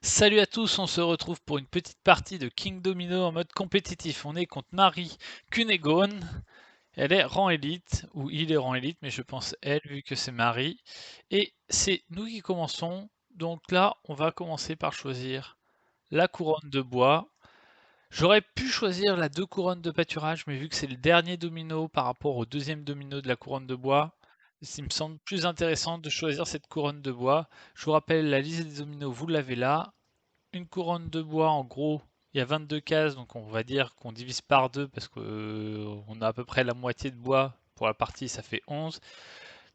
Salut à tous, on se retrouve pour une petite partie de King Domino en mode compétitif. On est contre Marie Cunégonde. Elle est rang élite, ou il est rang élite, mais je pense elle, vu que c'est Marie. Et c'est nous qui commençons. Donc là, on va commencer par choisir la couronne de bois. J'aurais pu choisir la deux couronnes de pâturage, mais vu que c'est le dernier domino par rapport au deuxième domino de la couronne de bois, il me semble plus intéressant de choisir cette couronne de bois. Je vous rappelle, la liste des dominos, vous l'avez là. Une couronne de bois, en gros, il y a 22 cases, donc on va dire qu'on divise par deux parce qu'on a à peu près la moitié de bois pour la partie, ça fait 11.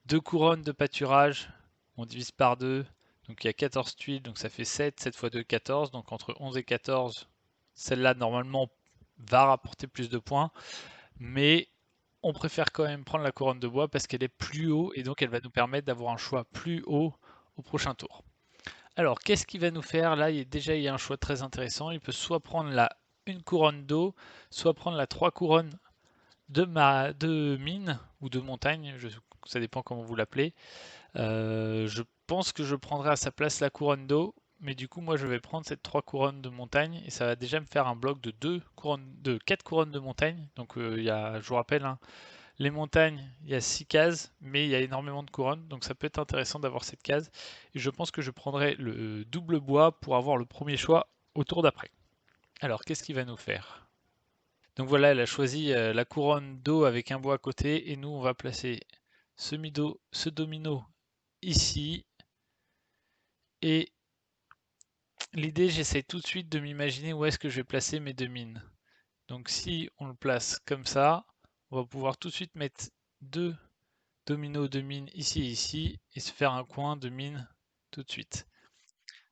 Deux couronnes de pâturage, on divise par deux, donc il y a 14 tuiles, donc ça fait 7, 7 fois 2, 14, donc entre 11 et 14, celle-là normalement va rapporter plus de points, mais on préfère quand même prendre la couronne de bois parce qu'elle est plus haut et donc elle va nous permettre d'avoir un choix plus haut au prochain tour. Alors, qu'est-ce qu'il va nous faire? Là, déjà, il y a un choix très intéressant. Il peut soit prendre la une couronne d'eau, soit prendre la trois couronnes de mine ou de montagne. Ça dépend comment vous l'appelez. Je pense que je prendrai à sa place la couronne d'eau. Mais du coup, moi, je vais prendre cette trois couronnes de montagne et ça va déjà me faire un bloc de deux couronnes, de quatre couronnes de montagne. Donc, je vous rappelle, hein, les montagnes, il y a 6 cases, mais il y a énormément de couronnes, donc ça peut être intéressant d'avoir cette case. Et je pense que je prendrai le double bois pour avoir le premier choix au tour d'après. Alors, qu'est-ce qu'il va nous faire? Donc voilà, elle a choisi la couronne d'eau avec un bois à côté, et nous, on va placer ce domino ici. Et l'idée, j'essaie tout de suite de m'imaginer où est-ce que je vais placer mes deux mines. Donc si on le place comme ça, on va pouvoir tout de suite mettre deux domino de mine ici et ici, et se faire un coin de mine tout de suite.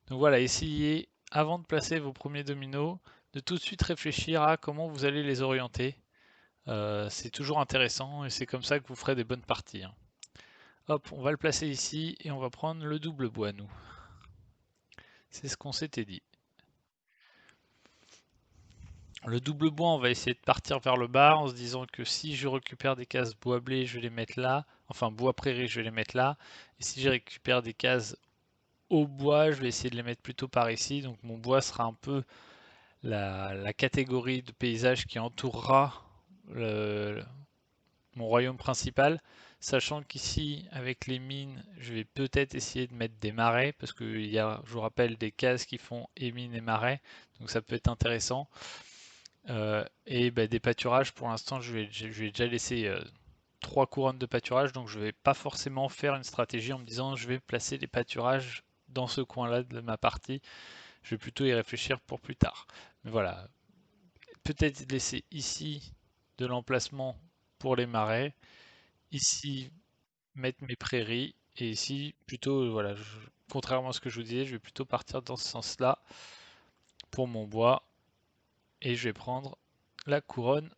Donc voilà, essayez, avant de placer vos premiers dominos, de tout de suite réfléchir à comment vous allez les orienter. C'est toujours intéressant et c'est comme ça que vous ferez des bonnes parties, hein. Hop, on va le placer ici et on va prendre le double bois, nous. C'est ce qu'on s'était dit. Le double bois, on va essayer de partir vers le bas en se disant que si je récupère des cases bois blé, je vais les mettre là. Enfin, bois prairie, je vais les mettre là. Et si je récupère des cases au bois, je vais essayer de les mettre plutôt par ici. Donc mon bois sera un peu la catégorie de paysage qui entourera mon royaume principal. Sachant qu'ici, avec les mines, je vais peut-être essayer de mettre des marais, parce qu'il y a, je vous rappelle, des cases qui font et mines et marais. Donc ça peut être intéressant. Et bah, des pâturages, pour l'instant, je vais déjà laisser trois couronnes de pâturage, donc je vais pas forcément faire une stratégie en me disant je vais placer les pâturages dans ce coin-là de ma partie. Je vais plutôt y réfléchir pour plus tard. Mais voilà, peut-être laisser ici de l'emplacement pour les marais, ici mettre mes prairies, et ici plutôt, voilà, contrairement à ce que je vous disais, je vais plutôt partir dans ce sens-là pour mon bois, et je vais prendre la couronne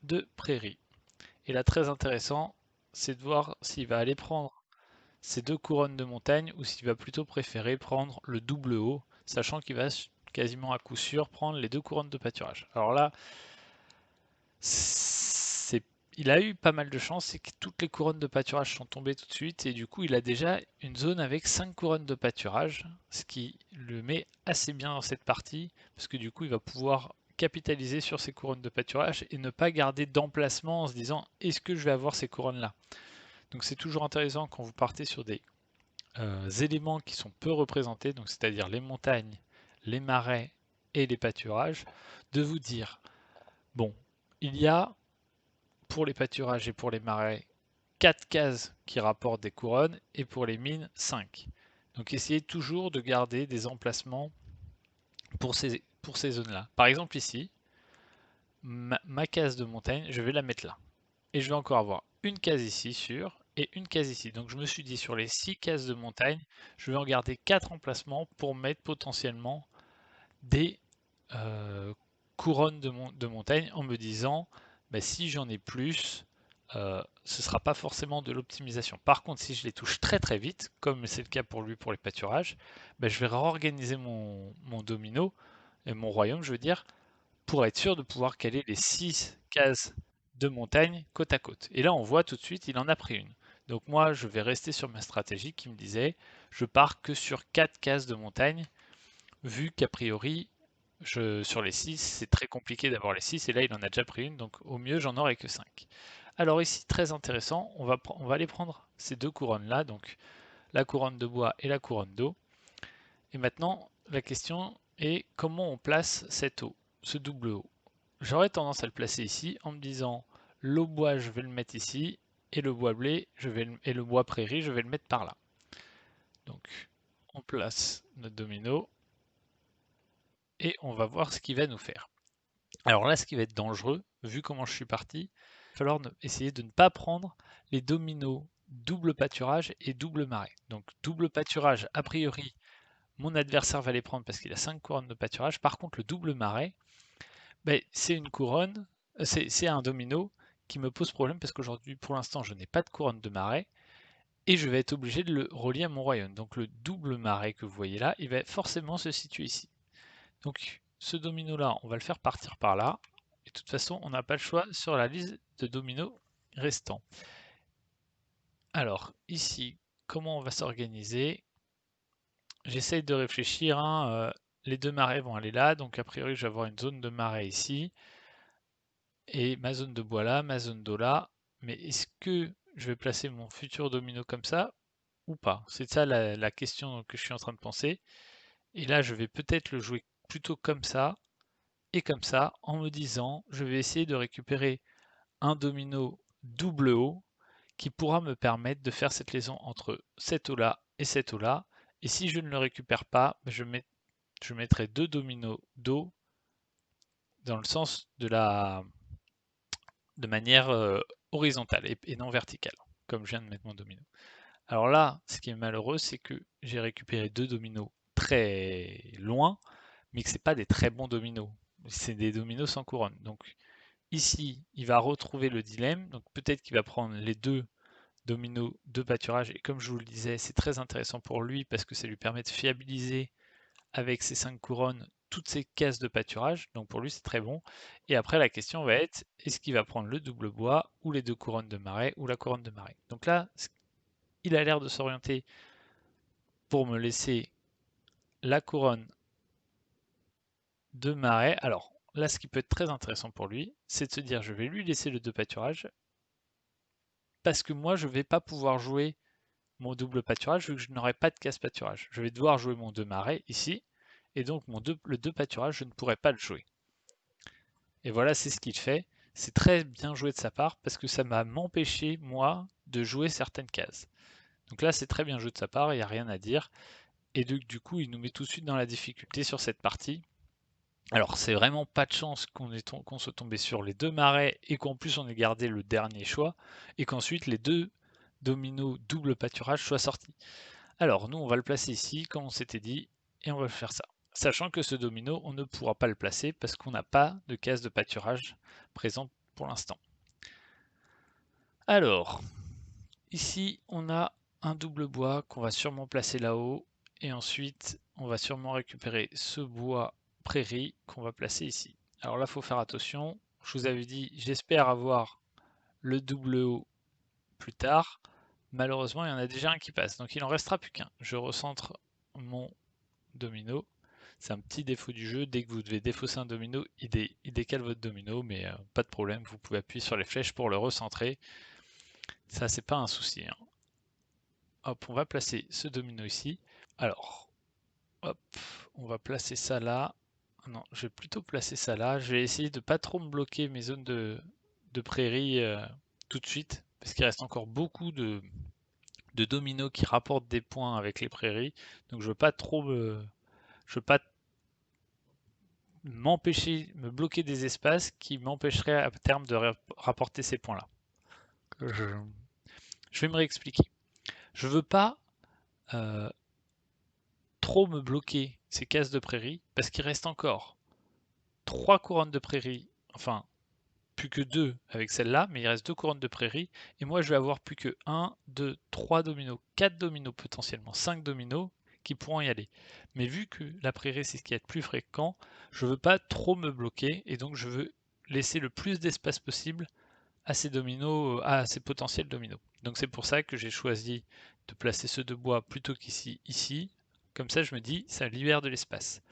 de prairie. Et là, très intéressant, c'est de voir s'il va aller prendre ces deux couronnes de montagne ou s'il va plutôt préférer prendre le double haut, sachant qu'il va quasiment à coup sûr prendre les deux couronnes de pâturage. Alors là, il a eu pas mal de chance, c'est que toutes les couronnes de pâturage sont tombées tout de suite et du coup il a déjà une zone avec 5 couronnes de pâturage, ce qui le met assez bien dans cette partie, parce que du coup il va pouvoir capitaliser sur ces couronnes de pâturage et ne pas garder d'emplacement en se disant est-ce que je vais avoir ces couronnes là. Donc c'est toujours intéressant quand vous partez sur des éléments qui sont peu représentés, donc c'est-à-dire les montagnes, les marais et les pâturages, de vous dire bon, il y a pour les pâturages et pour les marais 4 cases qui rapportent des couronnes et pour les mines 5. Donc essayez toujours de garder des emplacements pour ces zones-là. Par exemple ici, ma case de montagne, je vais la mettre là. Et je vais encore avoir une case ici sur et une case ici. Donc je me suis dit sur les 6 cases de montagne, je vais en garder 4 emplacements pour mettre potentiellement des couronnes de montagne en me disant bah, si j'en ai plus, ce ne sera pas forcément de l'optimisation. Par contre, si je les touche très très vite, comme c'est le cas pour lui pour les pâturages, bah, je vais réorganiser mon domino et mon royaume, je veux dire, pour être sûr de pouvoir caler les 6 cases de montagne côte à côte. Et là, on voit tout de suite, il en a pris une. Donc moi, je vais rester sur ma stratégie qui me disait, je pars que sur 4 cases de montagne vu qu'a priori, sur les 6, c'est très compliqué d'avoir les 6, et là il en a déjà pris une, donc au mieux j'en aurai que 5. Alors ici, très intéressant, on va aller prendre ces deux couronnes là, donc la couronne de bois et la couronne d'eau. Et maintenant, la question est comment on place cette eau, ce double eau. J'aurais tendance à le placer ici en me disant l'eau bois je vais le mettre ici, et le bois blé et le bois prairie je vais le mettre par là. Donc on place notre domino et on va voir ce qu'il va nous faire. Alors là, ce qui va être dangereux, vu comment je suis parti, il va falloir essayer de ne pas prendre les dominos double pâturage et double marais. Donc double pâturage, a priori, mon adversaire va les prendre parce qu'il a 5 couronnes de pâturage. Par contre, le double marais, ben, c'est une couronne, c'est un domino qui me pose problème parce qu'aujourd'hui, pour l'instant, je n'ai pas de couronne de marais et je vais être obligé de le relier à mon royaume. Donc le double marais que vous voyez là, il va forcément se situer ici. Donc ce domino-là, on va le faire partir par là. Et de toute façon, on n'a pas le choix sur la liste de dominos restants. Alors ici, comment on va s'organiser? J'essaye de réfléchir, hein, les deux marais vont aller là, donc a priori je vais avoir une zone de marais ici, et ma zone de bois là, ma zone d'eau là, mais est-ce que je vais placer mon futur domino comme ça ou pas? C'est ça la question que je suis en train de penser, et là je vais peut-être le jouer plutôt comme ça, et comme ça, en me disant, je vais essayer de récupérer un domino double haut qui pourra me permettre de faire cette liaison entre cette eau là et cette eau là, et si je ne le récupère pas, je mettrai deux dominos d'eau dans le sens de manière horizontale et non verticale, comme je viens de mettre mon domino. Alors là, ce qui est malheureux, c'est que j'ai récupéré deux dominos très loin, mais que c'est pas des très bons dominos. C'est des dominos sans couronne. Donc ici, il va retrouver le dilemme. Donc peut-être qu'il va prendre les deux dominos de pâturage. Et comme je vous le disais, c'est très intéressant pour lui parce que ça lui permet de fiabiliser avec ses 5 couronnes toutes ces cases de pâturage, donc pour lui c'est très bon. Et après la question va être, est-ce qu'il va prendre le double bois ou les deux couronnes de marais ou la couronne de marais? Donc là, il a l'air de s'orienter pour me laisser la couronne de marais. Alors là, ce qui peut être très intéressant pour lui, c'est de se dire, je vais lui laisser le deux pâturage, parce que moi je vais pas pouvoir jouer mon double pâturage vu que je n'aurai pas de case pâturage. Je vais devoir jouer mon deux marais ici, et donc le deux pâturage, je ne pourrai pas le jouer. Et voilà, c'est ce qu'il fait. C'est très bien joué de sa part parce que ça m'a m'empêché, moi, de jouer certaines cases. Donc là, c'est très bien joué de sa part, il n'y a rien à dire. Et du coup, il nous met tout de suite dans la difficulté sur cette partie. Alors, c'est vraiment pas de chance qu'on soit tombé sur les deux marais et qu'en plus on ait gardé le dernier choix et qu'ensuite les deux dominos double pâturage soient sortis. Alors, nous, on va le placer ici, comme on s'était dit, et on va faire ça. Sachant que ce domino, on ne pourra pas le placer parce qu'on n'a pas de case de pâturage présent pour l'instant. Alors, ici, on a un double bois qu'on va sûrement placer là-haut, et ensuite, on va sûrement récupérer ce bois prairie qu'on va placer ici. Alors là, il faut faire attention. Je vous avais dit, j'espère avoir le double haut plus tard. Malheureusement, il y en a déjà un qui passe, donc il n'en restera plus qu'un. Je recentre mon domino. C'est un petit défaut du jeu, dès que vous devez défausser un domino, il décale votre domino, mais pas de problème, vous pouvez appuyer sur les flèches pour le recentrer. Ça, c'est pas un souci, hein. Hop, on va placer ce domino ici. Alors, hop, on va placer ça là. Non, je vais plutôt placer ça là. Je vais essayer de pas trop me bloquer mes zones de prairie tout de suite, parce qu'il reste encore beaucoup de dominos qui rapportent des points avec les prairies. Donc je veux pas trop je veux pas me bloquer des espaces qui m'empêcheraient à terme de rapporter ces points-là. Je vais me réexpliquer. Je veux pas euh, trop me bloquer ces cases de prairie parce qu'il reste encore 3 couronnes de prairie, enfin plus que 2 avec celle-là, mais il reste 2 couronnes de prairie et moi je vais avoir plus que 1, 2, 3 dominos, 4 dominos potentiellement, 5 dominos qui pourront y aller. Mais vu que la prairie c'est ce qui est le plus fréquent, je veux pas trop me bloquer et donc je veux laisser le plus d'espace possible à ces dominos, à ces potentiels dominos. Donc c'est pour ça que j'ai choisi de placer ceux de bois plutôt qu'ici, ici, Comme ça, je me dis, ça libère de l'espace.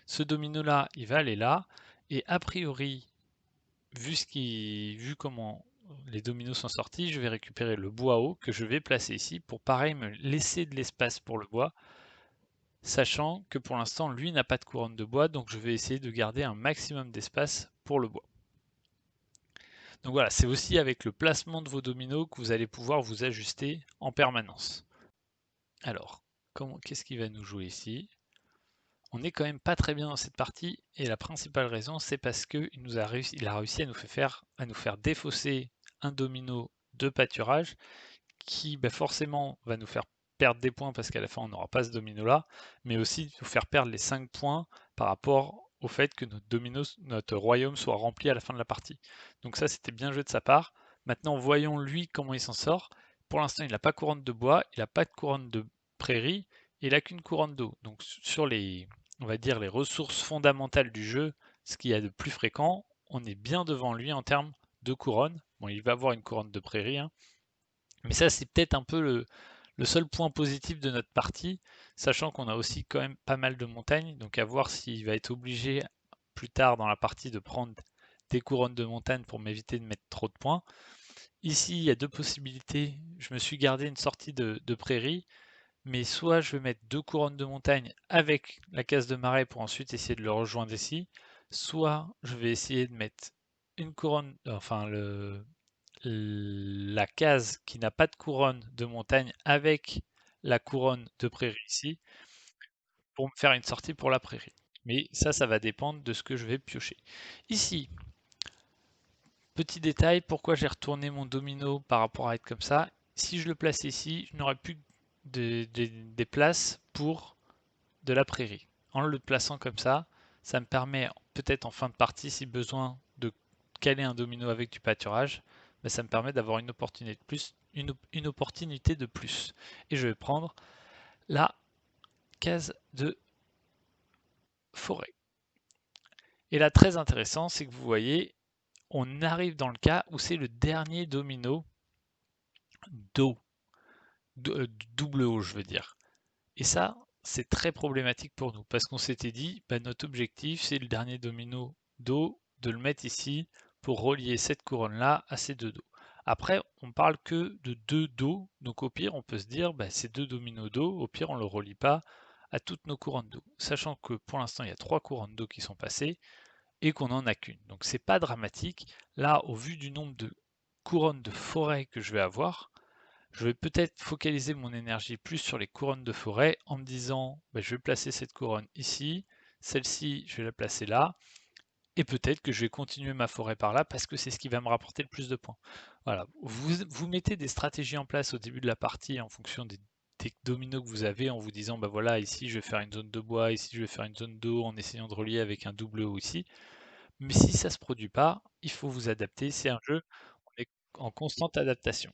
Ce domino-là, il va aller là. Et a priori, vu comment les dominos sont sortis, je vais récupérer le bois haut que je vais placer ici pour pareil me laisser de l'espace pour le bois, sachant que pour l'instant lui n'a pas de couronne de bois, donc je vais essayer de garder un maximum d'espace pour le bois. Donc voilà, c'est aussi avec le placement de vos dominos que vous allez pouvoir vous ajuster en permanence. Alors, qu'est-ce qu'il va nous jouer ici? On n'est quand même pas très bien dans cette partie, et la principale raison, c'est parce qu'il a réussi à nous faire défausser un domino de pâturage qui forcément va nous faire perdre des points parce qu'à la fin on n'aura pas ce domino là, mais aussi nous faire perdre les 5 points par rapport au fait que notre royaume soit rempli à la fin de la partie. Donc ça c'était bien joué de sa part. Maintenant voyons lui comment il s'en sort. Pour l'instant il n'a pas couronne de bois, il n'a pas de couronne de prairie, et il n'a qu'une couronne d'eau. Donc sur on va dire les ressources fondamentales du jeu, ce qu'il y a de plus fréquent, on est bien devant lui en termes de couronne. Bon, il va avoir une couronne de prairie, hein, mais ça, c'est peut-être un peu le seul point positif de notre partie, sachant qu'on a aussi quand même pas mal de montagnes, donc à voir s'il va être obligé plus tard dans la partie de prendre des couronnes de montagne pour m'éviter de mettre trop de points. Ici, il y a deux possibilités. Je me suis gardé une sortie de prairie, mais soit je vais mettre deux couronnes de montagne avec la case de marais pour ensuite essayer de le rejoindre ici, soit je vais essayer de mettre une couronne, enfin la case qui n'a pas de couronne de montagne avec la couronne de prairie ici pour me faire une sortie pour la prairie. Mais ça va dépendre de ce que je vais piocher. Ici, petit détail, pourquoi j'ai retourné mon domino par rapport à être comme ça. Si je le place ici, je n'aurai plus des places pour de la prairie. En le plaçant comme ça me permet peut-être en fin de partie, si besoin, de caler un domino avec du pâturage, mais ça me permet d'avoir une opportunité de plus, une opportunité de plus. Et je vais prendre la case de forêt. Et là, très intéressant, c'est que vous voyez, on arrive dans le cas où c'est le dernier domino d'eau, double eau, je veux dire. Et ça, c'est très problématique pour nous, parce qu'on s'était dit, notre objectif, c'est le dernier domino d'eau, de le mettre ici pour relier cette couronne-là à ces deux dos. Après, on parle que de deux dos, donc au pire, on peut se dire, ces deux dominos d'eau, au pire, on ne le relie pas à toutes nos couronnes d'eau. Sachant que pour l'instant, il y a trois couronnes d'eau qui sont passées et qu'on n'en a qu'une. Donc c'est pas dramatique. Là, au vu du nombre de couronnes de forêt que je vais avoir, je vais peut-être focaliser mon énergie plus sur les couronnes de forêt en me disant je vais placer cette couronne ici, celle-ci je vais la placer là, et peut-être que je vais continuer ma forêt par là parce que c'est ce qui va me rapporter le plus de points. Voilà, vous mettez des stratégies en place au début de la partie en fonction des dominos que vous avez en vous disant voilà ici je vais faire une zone de bois, ici je vais faire une zone d'eau en essayant de relier avec un double eau ici. Mais si ça ne se produit pas, il faut vous adapter, c'est un jeu, on est en constante adaptation.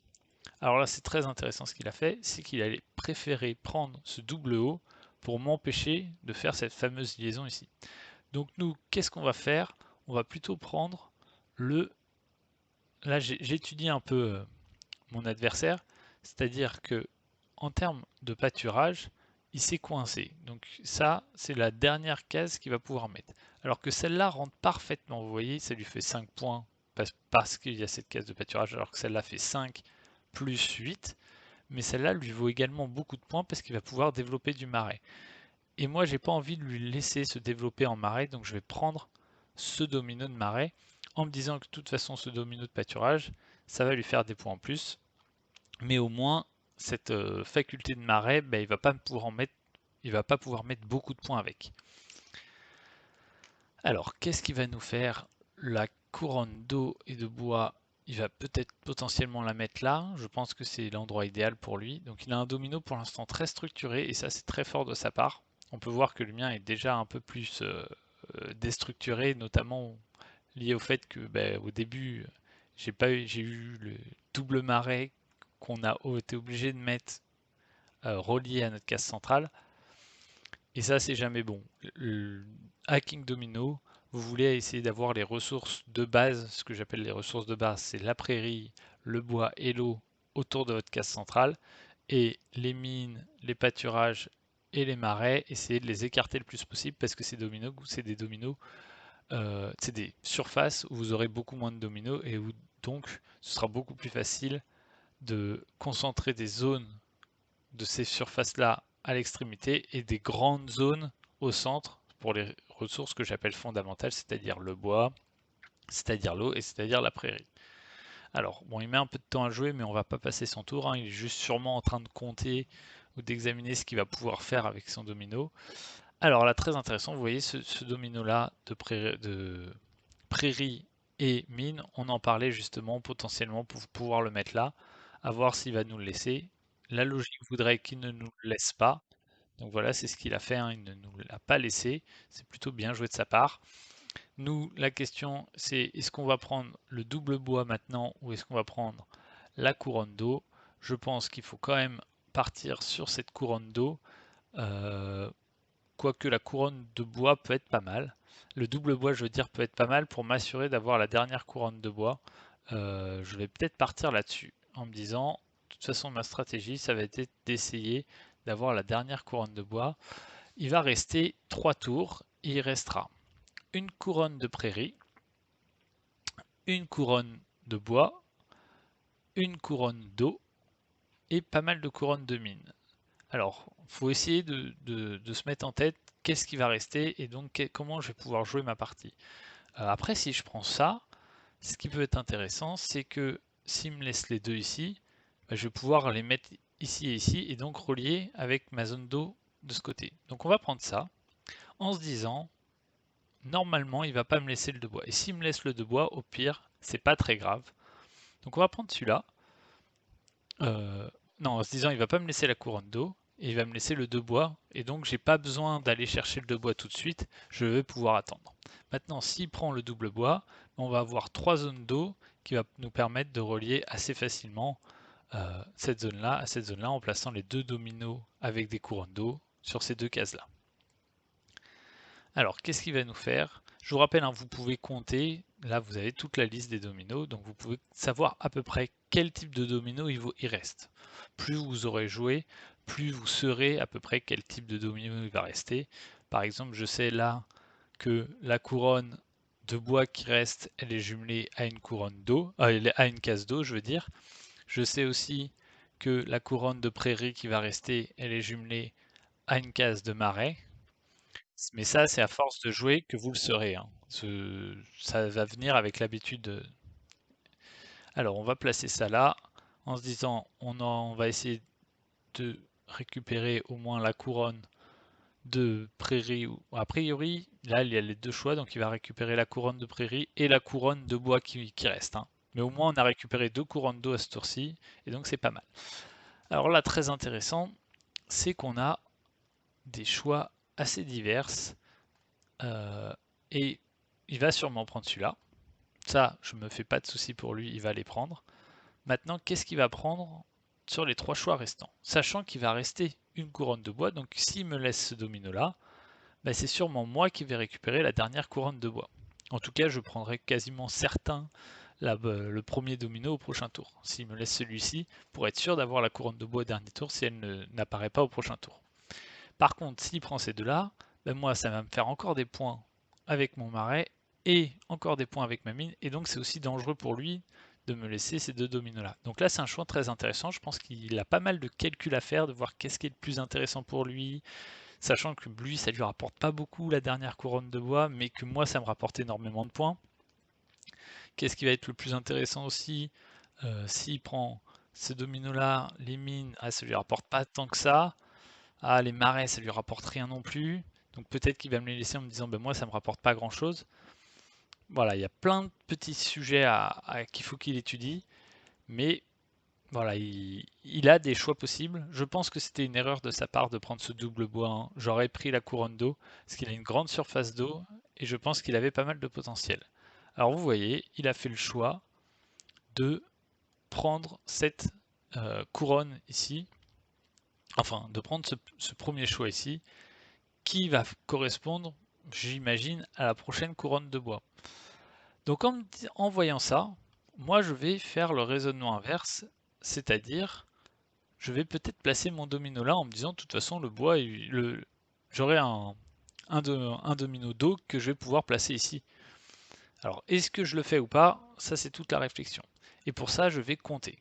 Alors là, c'est très intéressant ce qu'il a fait, c'est qu'il allait préférer prendre ce double haut pour m'empêcher de faire cette fameuse liaison ici. Donc nous, qu'est-ce qu'on va faire? On va plutôt prendre le... Là, j'étudie un peu mon adversaire, c'est-à-dire que en termes de pâturage, il s'est coincé. Donc ça, c'est la dernière case qu'il va pouvoir mettre. Alors que celle-là rentre parfaitement, vous voyez, ça lui fait 5 points parce qu'il y a cette case de pâturage, alors que celle-là fait 5 plus 8. Mais celle-là lui vaut également beaucoup de points parce qu'il va pouvoir développer du marais. Et moi, j'ai pas envie de lui laisser se développer en marais, donc je vais prendre ce domino de marais en me disant que de toute façon, ce domino de pâturage, ça va lui faire des points en plus. Mais au moins, cette faculté de marais, il va pas pouvoir mettre beaucoup de points avec. Alors, qu'est-ce qu'il va nous faire? La couronne d'eau et de bois, il va peut-être potentiellement la mettre là. Je pense que c'est l'endroit idéal pour lui. Donc il a un domino pour l'instant très structuré et ça c'est très fort de sa part. On peut voir que le mien est déjà un peu plus déstructuré, notamment lié au fait que au début j'ai eu le double marais qu'on a été obligé de mettre relié à notre case centrale. Et ça, c'est jamais bon. Le hacking domino, vous voulez essayer d'avoir les ressources de base, ce que j'appelle les ressources de base, c'est la prairie, le bois et l'eau autour de votre case centrale. Et les mines, les pâturages et les marais, essayez de les écarter le plus possible parce que ces dominos, c'est des dominos, c'est des surfaces où vous aurez beaucoup moins de dominos et où donc ce sera beaucoup plus facile de concentrer des zones de ces surfaces-là à l'extrémité et des grandes zones au centre pour les ressources que j'appelle fondamentales, c'est-à-dire le bois, c'est-à-dire l'eau et c'est-à-dire la prairie. Alors, bon, il met un peu de temps à jouer, mais on va pas passer son tour, hein. Il est juste sûrement en train de compter ou d'examiner ce qu'il va pouvoir faire avec son domino. Alors là, très intéressant, vous voyez ce domino-là de prairie et mine, on en parlait justement potentiellement pour pouvoir le mettre là, à voir s'il va nous le laisser. La logique voudrait qu'il ne nous le laisse pas. Donc voilà, c'est ce qu'il a fait, hein, il ne nous l'a pas laissé. C'est plutôt bien joué de sa part. Nous, la question, c'est est-ce qu'on va prendre le double bois maintenant ou est-ce qu'on va prendre la couronne d'eau? Je pense qu'il faut quand même partir sur cette couronne d'eau, quoique la couronne de bois peut être pas mal. Le double bois, je veux dire, peut être pas mal pour m'assurer d'avoir la dernière couronne de bois. Je vais peut-être partir là-dessus en me disant, de toute façon, ma stratégie, ça va être d'essayer d'avoir la dernière couronne de bois. Il va rester 3 tours. Il restera une couronne de prairie, une couronne de bois, une couronne d'eau et pas mal de couronnes de mine. Alors, il faut essayer de se mettre en tête qu'est-ce qui va rester et donc comment je vais pouvoir jouer ma partie. Après, si je prends ça, ce qui peut être intéressant, c'est que s'il me laisse les deux ici, bah, je vais pouvoir les mettre ici et ici et donc relier avec ma zone d'eau de ce côté. Donc on va prendre ça en se disant, normalement, il va pas me laisser le de bois. Et s'il me laisse le de bois, au pire, c'est pas très grave. Donc on va prendre celui-là. Non, en se disant, il va pas me laisser la couronne d'eau, et il va me laisser le de bois, et donc j'ai pas besoin d'aller chercher le de bois tout de suite, je vais pouvoir attendre. Maintenant, s'il prend le double bois, on va avoir 3 zones d'eau qui va nous permettre de relier assez facilement cette zone-là à cette zone-là en plaçant les deux dominos avec des couronnes d'eau sur ces deux cases-là. Alors, qu'est-ce qu'il va nous faire? Je vous rappelle, hein, vous pouvez compter, là vous avez toute la liste des dominos, donc vous pouvez savoir à peu près quel type de domino il reste. Plus vous aurez joué, plus vous saurez à peu près quel type de domino il va rester. Par exemple, je sais là que la couronne de bois qui reste, elle est jumelée à une couronne d'eau, à une case d'eau, je veux dire. Je sais aussi que la couronne de prairie qui va rester, elle est jumelée à une case de marais. Mais ça, c'est à force de jouer que vous le serez, hein. Ça va venir avec l'habitude. Alors, on va placer ça là, en se disant, on va essayer de récupérer au moins la couronne de prairie. A priori, là, il y a les deux choix, donc il va récupérer la couronne de prairie et la couronne de bois qui reste, hein. Mais au moins, on a récupéré deux couronnes d'eau à ce tour-ci, et donc c'est pas mal. Alors là, très intéressant, c'est qu'on a des choix assez divers. Et il va sûrement prendre celui-là. Ça, je me fais pas de soucis pour lui, il va les prendre. Maintenant, qu'est-ce qu'il va prendre sur les 3 choix restants? Sachant qu'il va rester une couronne de bois, donc s'il me laisse ce domino-là, bah, c'est sûrement moi qui vais récupérer la dernière couronne de bois. En tout cas, je prendrai quasiment certain le premier domino au prochain tour. S'il me laisse celui-ci, pour être sûr d'avoir la couronne de bois au dernier tour si elle n'apparaît pas au prochain tour. Par contre, s'il prend ces deux-là, ben moi, ça va me faire encore des points avec mon marais et encore des points avec ma mine. Et donc, c'est aussi dangereux pour lui de me laisser ces deux dominos-là. Donc là, c'est un choix très intéressant. Je pense qu'il a pas mal de calculs à faire, de voir qu'est-ce qui est le plus intéressant pour lui, sachant que lui, ça lui rapporte pas beaucoup la dernière couronne de bois, mais que moi, ça me rapporte énormément de points. Qu'est-ce qui va être le plus intéressant aussi s'il prend ce domino-là, les mines, ça lui rapporte pas tant que ça. Ah, les marais, ça lui rapporte rien non plus. Donc peut-être qu'il va me les laisser en me disant, ben moi, ça me rapporte pas grand-chose. Voilà, il y a plein de petits sujets qu'il faut qu'il étudie. Mais voilà, il a des choix possibles. Je pense que c'était une erreur de sa part de prendre ce double bois, hein. J'aurais pris la couronne d'eau, parce qu'il a une grande surface d'eau, et je pense qu'il avait pas mal de potentiel. Alors vous voyez, il a fait le choix de prendre cette couronne ici, enfin de prendre ce premier choix ici, qui va correspondre, j'imagine, à la prochaine couronne de bois. Donc en voyant ça, moi je vais faire le raisonnement inverse, c'est-à-dire je vais peut-être placer mon domino là en me disant de toute façon le bois, j'aurai un domino d'eau que je vais pouvoir placer ici. Alors est-ce que je le fais ou pas? Ça c'est toute la réflexion. Et pour ça je vais compter.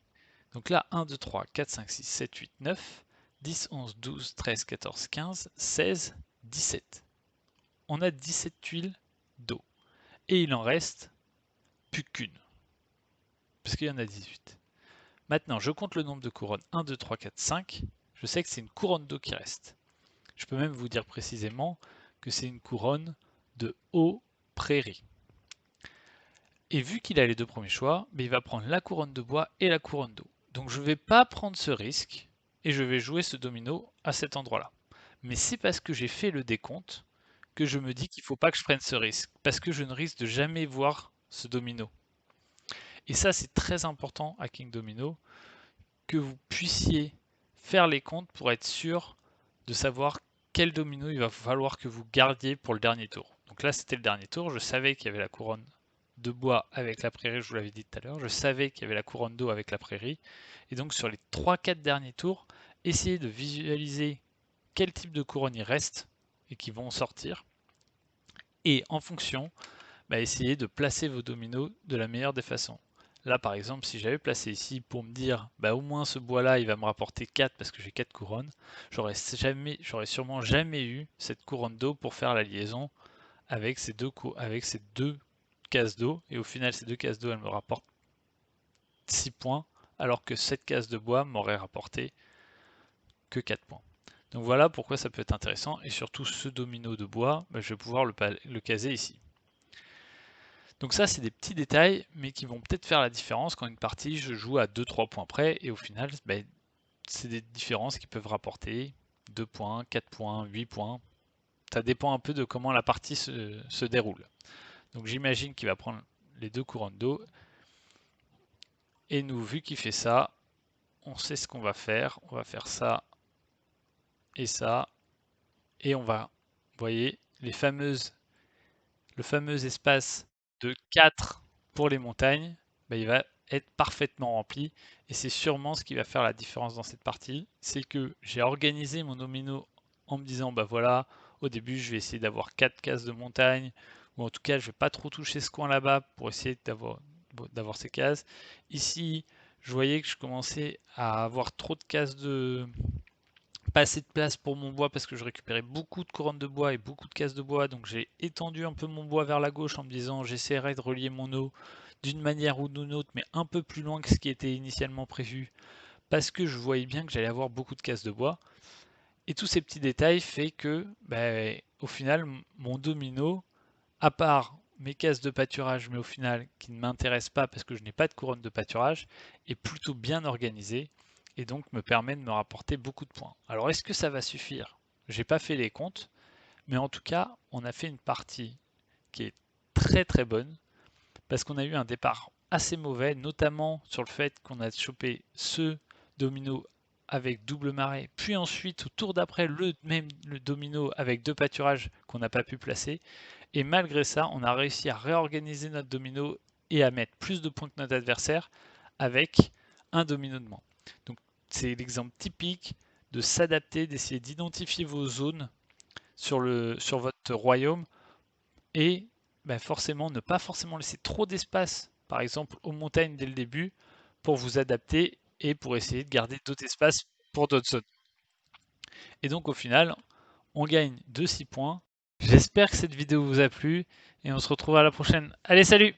Donc là 1, 2, 3, 4, 5, 6, 7, 8, 9, 10, 11, 12, 13, 14, 15, 16, 17. On a 17 tuiles d'eau. Et il en reste plus qu'une. Parce qu'il y en a 18. Maintenant, je compte le nombre de couronnes. 1, 2, 3, 4, 5. Je sais que c'est une couronne d'eau qui reste. Je peux même vous dire précisément que c'est une couronne de eau prairie. Et vu qu'il a les deux premiers choix, il va prendre la couronne de bois et la couronne d'eau. Donc je ne vais pas prendre ce risque et je vais jouer ce domino à cet endroit-là. Mais c'est parce que j'ai fait le décompte que je me dis qu'il ne faut pas que je prenne ce risque. Parce que je ne risque de jamais voir ce domino. Et ça, c'est très important à King Domino, que vous puissiez faire les comptes pour être sûr de savoir quel domino il va falloir que vous gardiez pour le dernier tour. Donc là, c'était le dernier tour. Je savais qu'il y avait la couronne de bois avec la prairie, je vous l'avais dit tout à l'heure. Je savais qu'il y avait la couronne d'eau avec la prairie. Et donc sur les 3-4 derniers tours, essayez de visualiser quel type de couronne il reste et qui vont sortir. Et en fonction, essayez de placer vos dominos de la meilleure des façons. Là par exemple, si j'avais placé ici pour me dire au moins ce bois là il va me rapporter 4 parce que j'ai 4 couronnes, j'aurais sûrement jamais eu cette couronne d'eau pour faire la liaison avec ces deux cases d'eau, et au final ces deux cases d'eau elles me rapportent 6 points alors que cette case de bois m'aurait rapporté que 4 points. Donc voilà pourquoi ça peut être intéressant, et surtout ce domino de bois, je vais pouvoir le caser ici. Donc ça, c'est des petits détails, mais qui vont peut-être faire la différence quand une partie, je joue à 2-3 points près, et au final, c'est des différences qui peuvent rapporter 2 points, 4 points, 8 points. Ça dépend un peu de comment la partie se déroule. Donc j'imagine qu'il va prendre les deux couronnes d'eau, et nous, vu qu'il fait ça, on sait ce qu'on va faire. On va faire ça, et on va, vous voyez, le fameux espace de 4 pour les montagnes, il va être parfaitement rempli, et c'est sûrement ce qui va faire la différence dans cette partie. C'est que j'ai organisé mon domino en me disant voilà, au début je vais essayer d'avoir 4 cases de montagne, ou en tout cas je vais pas trop toucher ce coin là-bas pour essayer d'avoir ces cases. Ici je voyais que je commençais à avoir trop de cases pas assez de place pour mon bois parce que je récupérais beaucoup de couronnes de bois et beaucoup de cases de bois, donc j'ai étendu un peu mon bois vers la gauche en me disant j'essaierai de relier mon eau d'une manière ou d'une autre, mais un peu plus loin que ce qui était initialement prévu, parce que je voyais bien que j'allais avoir beaucoup de cases de bois. Et tous ces petits détails fait que au final mon domino, à part mes cases de pâturage, mais au final qui ne m'intéressent pas parce que je n'ai pas de couronne de pâturage, est plutôt bien organisé et donc me permet de me rapporter beaucoup de points. Alors est-ce que ça va suffire? J'ai pas fait les comptes, mais en tout cas, on a fait une partie qui est très très bonne parce qu'on a eu un départ assez mauvais, notamment sur le fait qu'on a chopé ce domino avec double marée, puis ensuite au tour d'après le domino avec deux pâturages qu'on n'a pas pu placer. Et malgré ça, on a réussi à réorganiser notre domino et à mettre plus de points que notre adversaire avec un domino de moins. Donc c'est l'exemple typique de s'adapter, d'essayer d'identifier vos zones sur votre royaume, et forcément ne pas forcément laisser trop d'espace, par exemple aux montagnes dès le début, pour vous adapter et pour essayer de garder d'autres espaces pour d'autres zones. Et donc au final, on gagne de 6 points. J'espère que cette vidéo vous a plu et on se retrouve à la prochaine. Allez, salut!